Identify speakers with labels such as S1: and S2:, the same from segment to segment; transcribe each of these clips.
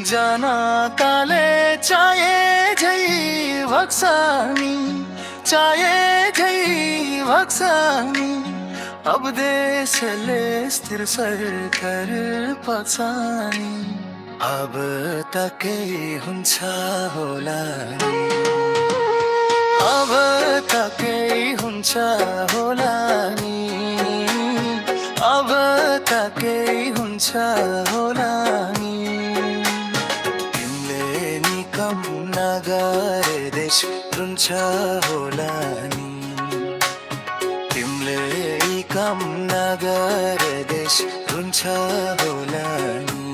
S1: जाना काले चाहे झै भक्सानी चाहे झै भक्सानी अब देशले स्थिर सरकार पछानी अब त केही हुन्छ होला नि अब त केही हुन्छ होला नि अब त केही हुन्छ होला नि कम नगरे देश रुन्छ होला नि तिमीले कम नगरे देश रुन्छ होला नि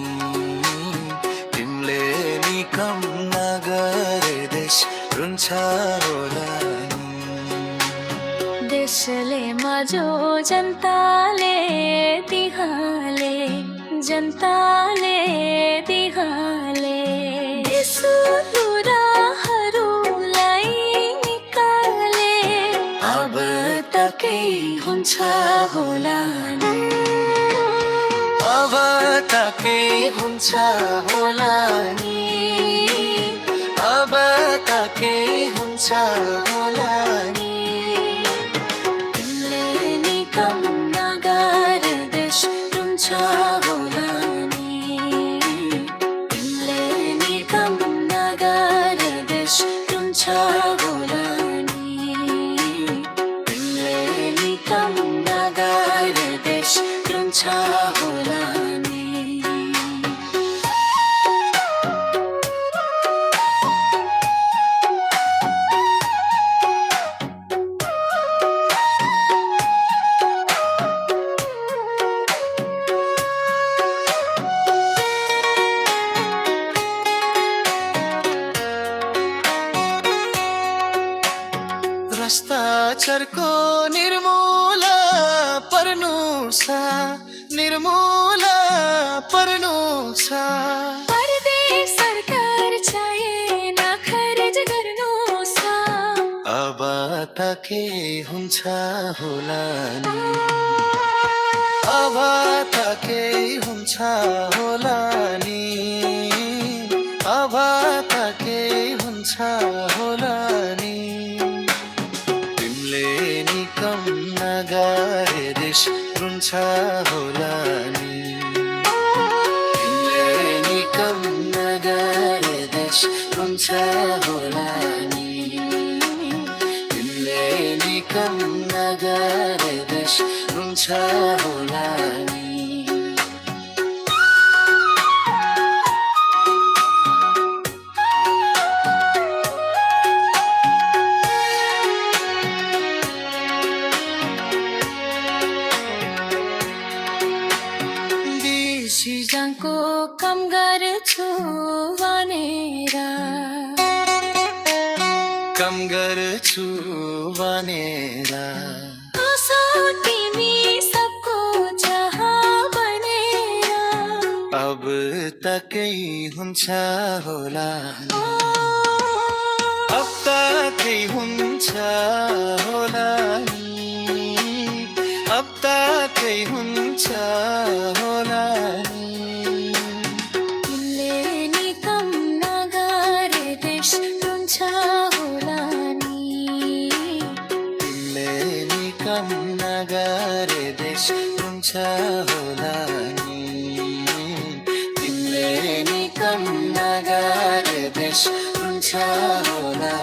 S1: तिमीले नि कम नगरे देश रुन्छ होला नि
S2: देशले मजो जनताले दिहाले जनताले दिहाले अब त केही हुन्छ होला नि
S1: अब त केही हुन्छ होला नि अब त केही हुन्छ होला नि
S2: तिमीले नि कम नगर देश रुन्छ होला नि तिमीले नि कम नगर देश रुन्छ होला नि तिमीले नि कम नगर देश रुन्छ होला नि
S1: भ्रष्टाचारको निर्मूला पर्नु छ निर्मूला पर्नु छ
S2: परदेश सरकार चाहिए ना खर्च गर्नु छ
S1: अब त के हुन्छ होला नि अब त के हुन्छ होला नि अब त के हुन्छ होला नि तिमीले नि कम नगरे देश रुन्छ होला नि तिमीले नि कम नगरे देश रुन्छ होला नि तिमीले नि कम नगरे देश रुन्छ होला नि
S2: सिजनको कम गर्छु भनेर
S1: कम गर्छु भनेर
S2: कसो तिमी सबको चाह बनेर
S1: अब त केही हुन्छ होला नि अब त केही हुन्छ होला नि अब त केही हुन्छ होला नि
S2: तिमीले नि कम नगरे देश रुन्छ होला नि
S1: तिमीले नि कम नगरे देश रुन्छ होला नि तिमीले नि कम नगरे देश रुन्छ होला